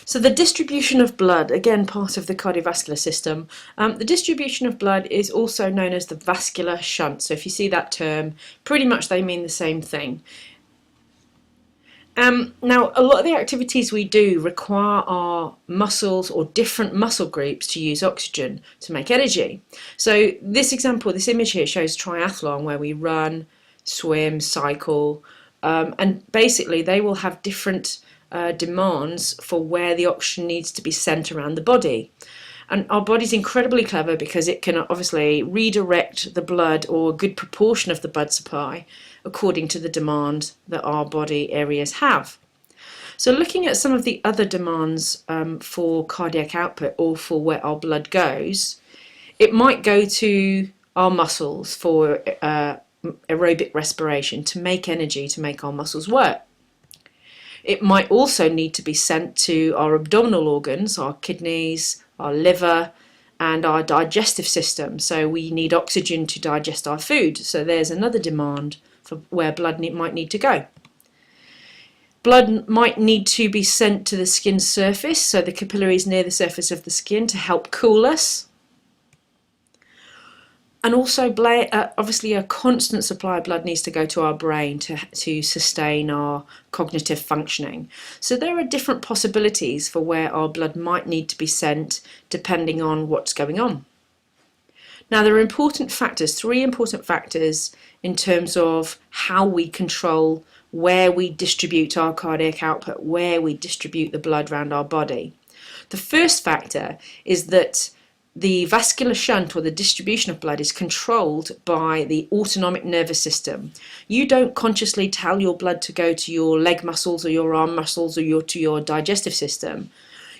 So the distribution of blood, again part of the cardiovascular system, the distribution of blood is also known as the vascular shunt. So if you see that term, pretty much they mean the same thing. Now, a lot of the activities we do require our muscles or different muscle groups to use oxygen to make energy. So this example, this image here shows triathlon where we run, swim, cycle, and basically they will have different demands for where the oxygen needs to be sent around the body. And our body's incredibly clever because it can obviously redirect the blood or a good proportion of the blood supply according to the demand that our body areas have. So looking at some of the other demands for cardiac output or for where our blood goes, it might go to our muscles for aerobic respiration to make energy to make our muscles work. It might also need to be sent to our abdominal organs, our kidneys, our liver, and our digestive system. So we need oxygen to digest our food. So there's another demand for where blood might need to go. Blood might need to be sent to the skin surface, so the capillaries near the surface of the skin to help cool us. And also, obviously, a constant supply of blood needs to go to our brain to sustain our cognitive functioning. So there are different possibilities for where our blood might need to be sent depending on what's going on. Now, there are important factors, 3 important factors in terms of how we control where we distribute our cardiac output, where we distribute the blood around our body. The first factor is that the vascular shunt, or the distribution of blood, is controlled by the autonomic nervous system. You don't consciously tell your blood to go to your leg muscles or your arm muscles or to your digestive system.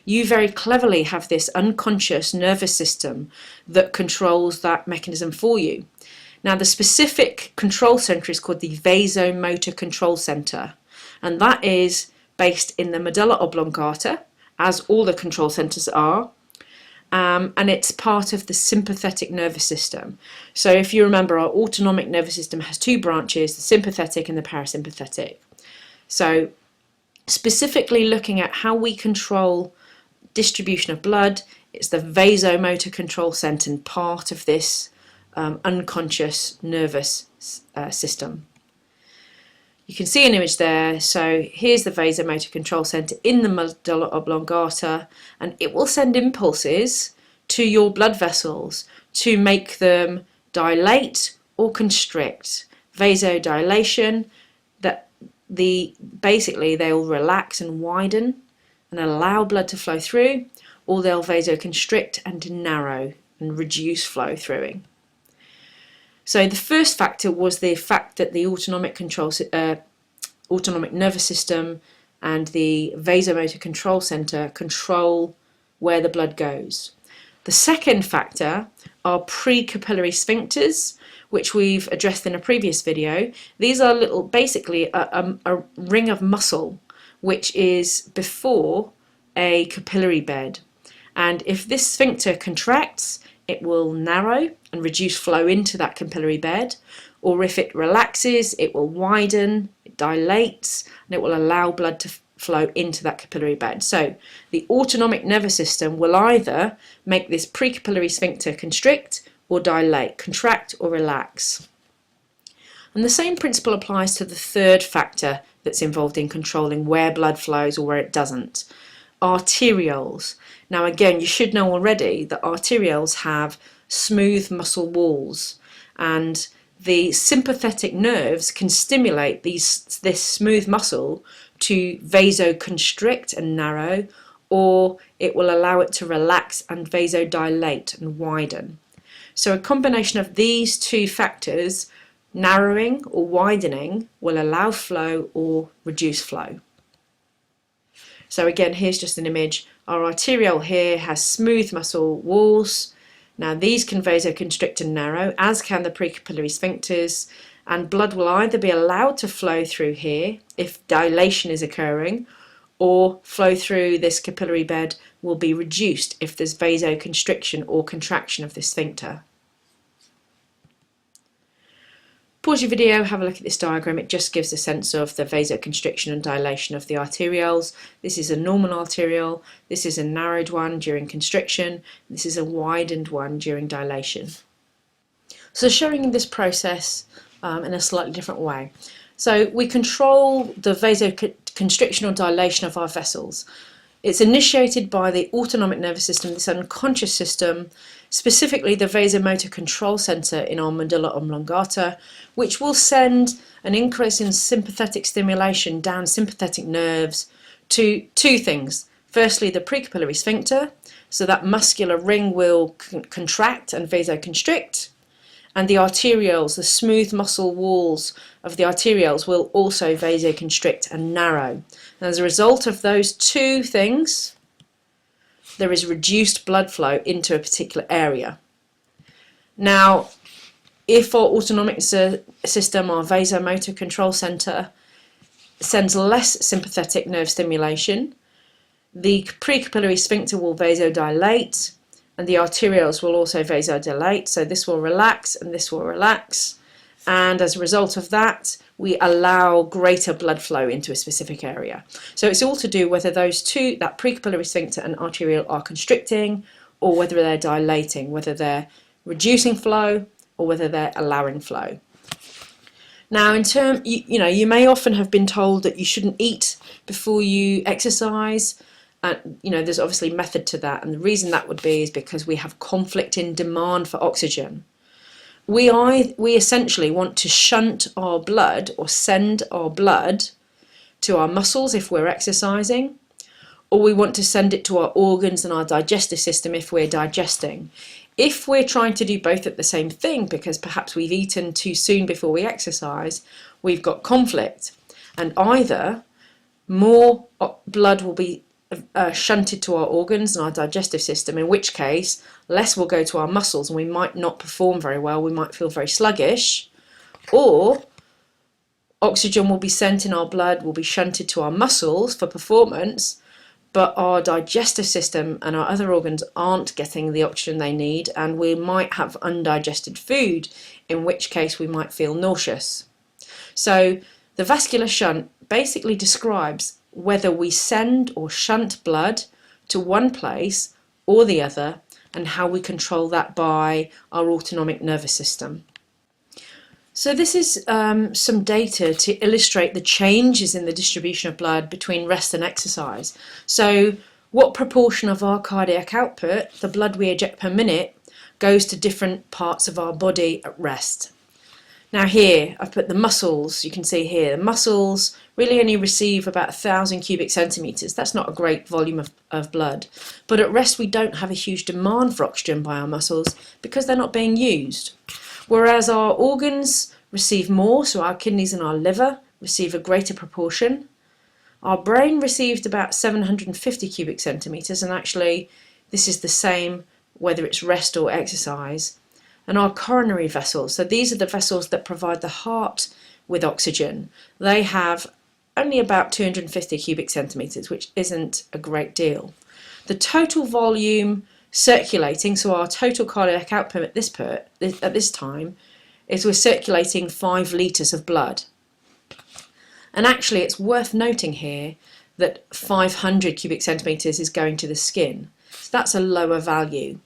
You very cleverly have this unconscious nervous system that controls that mechanism for you. Now, the specific control centre is called the vasomotor control centre, and that is based in the medulla oblongata, as all the control centres are. And it's part of the sympathetic nervous system. So if you remember, our autonomic nervous system has 2 branches, the sympathetic and the parasympathetic. So specifically looking at how we control distribution of blood, it's the vasomotor control centre and part of this unconscious nervous system. You can see an image there. So here's the vasomotor control centre in the medulla oblongata, and it will send impulses to your blood vessels to make them dilate or constrict. Vasodilation, basically they'll relax and widen and allow blood to flow through, or they'll vasoconstrict and narrow and reduce flow throughing. So the first factor was the fact that the autonomic nervous system and the vasomotor control centre control where the blood goes. The second factor are precapillary sphincters, which we've addressed in a previous video. These are basically a ring of muscle which is before a capillary bed. And if this sphincter contracts, it will narrow and reduce flow into that capillary bed, or if it relaxes, it will widen, it dilates, and it will allow blood to flow into that capillary bed. So the autonomic nervous system will either make this precapillary sphincter constrict or dilate, contract or relax. And the same principle applies to the third factor that's involved in controlling where blood flows or where it doesn't. Arterioles. Now again, you should know already that arterioles have smooth muscle walls, and the sympathetic nerves can stimulate this smooth muscle to vasoconstrict and narrow, or it will allow it to relax and vasodilate and widen. So a combination of these 2 factors, narrowing or widening, will allow flow or reduce flow. So again, here's just an image. Our arteriole here has smooth muscle walls. Now these can vasoconstrict and narrow, as can the precapillary sphincters, and blood will either be allowed to flow through here if dilation is occurring, or flow through this capillary bed will be reduced if there's vasoconstriction or contraction of this sphincter. Pause your video, have a look at this diagram. It just gives a sense of the vasoconstriction and dilation of the arterioles. This is a normal arteriole, this is a narrowed one during constriction, this is a widened one during dilation. So showing this process in a slightly different way. So we control the vasoconstriction or dilation of our vessels. It's initiated by the autonomic nervous system, this unconscious system, specifically the vasomotor control center in our medulla oblongata, which will send an increase in sympathetic stimulation down sympathetic nerves to two things. Firstly, the precapillary sphincter, so that muscular ring will contract and vasoconstrict, and the arterioles, the smooth muscle walls of the arterioles, will also vasoconstrict and narrow. And as a result of those two things, there is reduced blood flow into a particular area. Now, if our autonomic system, our vasomotor control center, sends less sympathetic nerve stimulation, the precapillary sphincter will vasodilate, and the arterioles will also vasodilate, so this will relax and this will relax, and as a result of that we allow greater blood flow into a specific area. So it's all to do whether those two, that precapillary sphincter and arteriole, are constricting or whether they're dilating, whether they're reducing flow or whether they're allowing flow. Now, you may often have been told that you shouldn't eat before you exercise. There's obviously method to that, and the reason that would be is because we have conflict in demand for oxygen. We essentially want to shunt our blood or send our blood to our muscles if we're exercising, or we want to send it to our organs and our digestive system if we're digesting. If we're trying to do both at the same thing because perhaps we've eaten too soon before we exercise, we've got conflict, and either more blood will be shunted to our organs and our digestive system, in which case less will go to our muscles and we might not perform very well, we might feel very sluggish, or oxygen will be sent in our blood, will be shunted to our muscles for performance, but our digestive system and our other organs aren't getting the oxygen they need, and we might have undigested food, in which case we might feel nauseous. So the vascular shunt basically describes whether we send or shunt blood to one place or the other, and how we control that by our autonomic nervous system. So this is some data to illustrate the changes in the distribution of blood between rest and exercise. So what proportion of our cardiac output, the blood we eject per minute, goes to different parts of our body at rest. Now here, I've put the muscles. You can see here, the muscles really only receive about 1,000 cubic centimetres. That's not a great volume of blood. But at rest, we don't have a huge demand for oxygen by our muscles because they're not being used. Whereas our organs receive more, so our kidneys and our liver receive a greater proportion. Our brain received about 750 cubic centimetres, and actually this is the same whether it's rest or exercise. And our coronary vessels, so these are the vessels that provide the heart with oxygen, they have only about 250 cubic centimetres, which isn't a great deal. The total volume circulating, so our total cardiac output at this time, is we're circulating 5 litres of blood. And actually it's worth noting here that 500 cubic centimetres is going to the skin, so that's a lower value.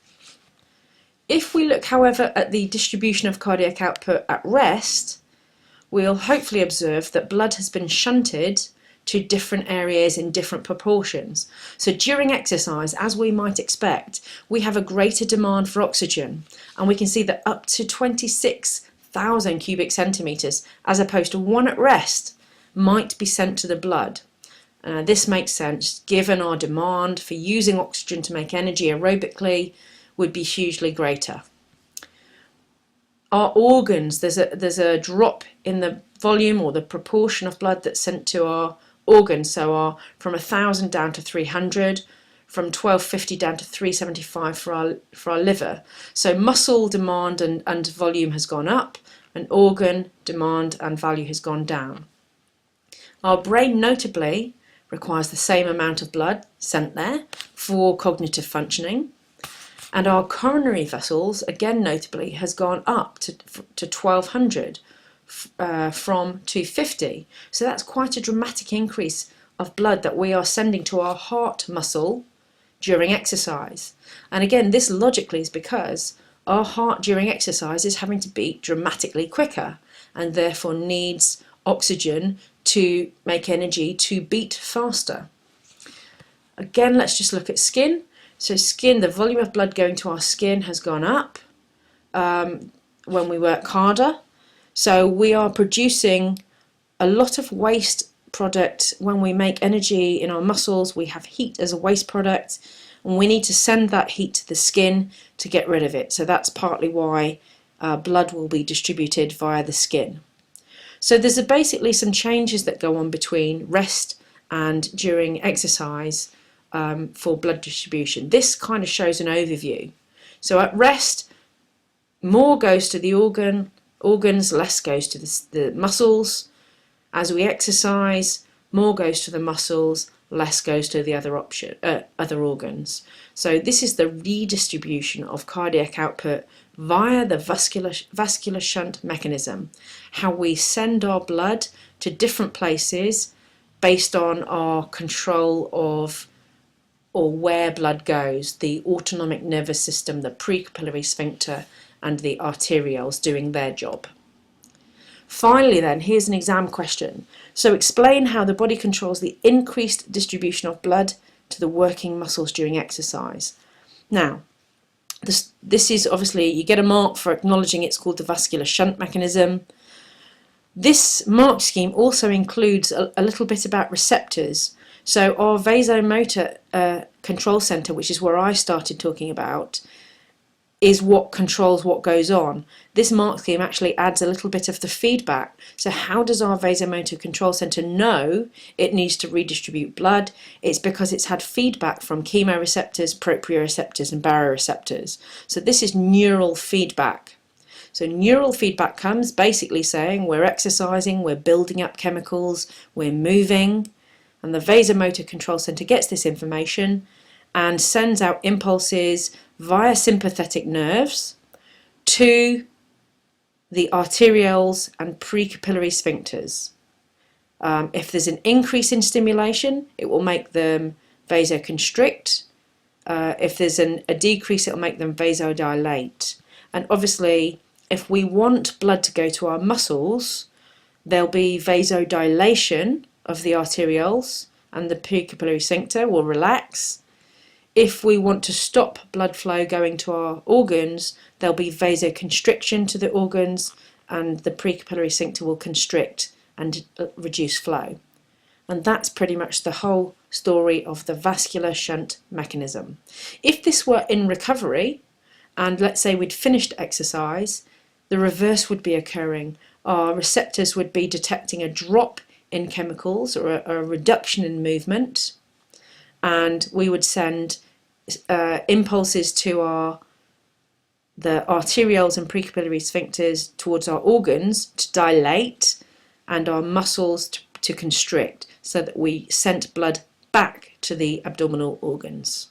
If we look, however, at the distribution of cardiac output at rest, we'll hopefully observe that blood has been shunted to different areas in different proportions. So during exercise, as we might expect, we have a greater demand for oxygen, and we can see that up to 26,000 cubic centimetres, as opposed to 1 at rest, might be sent to the blood. This makes sense given our demand for using oxygen to make energy aerobically would be hugely greater. Our organs, there's a drop in the volume or the proportion of blood that's sent to our organs, so from 1,000 down to 300, from 1,250 down to 375 for our liver. So muscle demand and volume has gone up, and organ demand and value has gone down. Our brain notably requires the same amount of blood sent there for cognitive functioning. And our coronary vessels, again notably, has gone up to 1,200 from 250. So that's quite a dramatic increase of blood that we are sending to our heart muscle during exercise. And again, this logically is because our heart during exercise is having to beat dramatically quicker and therefore needs oxygen to make energy to beat faster. Again, let's just look at skin. So skin, the volume of blood going to our skin has gone up when we work harder. So we are producing a lot of waste product when we make energy in our muscles. We have heat as a waste product, and we need to send that heat to the skin to get rid of it. So that's partly why blood will be distributed via the skin. So there's basically some changes that go on between rest and during exercise for blood distribution. This kind of shows an overview. So at rest, more goes to the organs, less goes to the muscles. As we exercise, more goes to the muscles, less goes to the other organs. So this is the redistribution of cardiac output via the vascular shunt mechanism, how we send our blood to different places based on our control of or where blood goes, the autonomic nervous system, the precapillary sphincter, and the arterioles doing their job. Finally then, here's an exam question. So explain how the body controls the increased distribution of blood to the working muscles during exercise. Now, this is obviously, you get a mark for acknowledging it's called the vascular shunt mechanism. This mark scheme also includes a little bit about receptors. So our vasomotor control center, which is where I started talking about, is what controls what goes on. This mark scheme actually adds a little bit of the feedback. So how does our vasomotor control center know it needs to redistribute blood? It's because it's had feedback from chemoreceptors, proprioceptors, and baroreceptors. So this is neural feedback. So neural feedback comes basically saying we're exercising, we're building up chemicals, we're moving, and the vasomotor control center gets this information and sends out impulses via sympathetic nerves to the arterioles and precapillary sphincters. If there's an increase in stimulation, it will make them vasoconstrict. If there's a decrease, it will make them vasodilate. And obviously, if we want blood to go to our muscles, there'll be vasodilation of the arterioles and the precapillary sphincter will relax. If we want to stop blood flow going to our organs, there'll be vasoconstriction to the organs and the precapillary sphincter will constrict and reduce flow. And that's pretty much the whole story of the vascular shunt mechanism. If this were in recovery, and let's say we'd finished exercise, the reverse would be occurring. Our receptors would be detecting a drop in chemicals or a reduction in movement, and we would send impulses to the arterioles and precapillary sphincters towards our organs to dilate and our muscles to constrict, so that we sent blood back to the abdominal organs.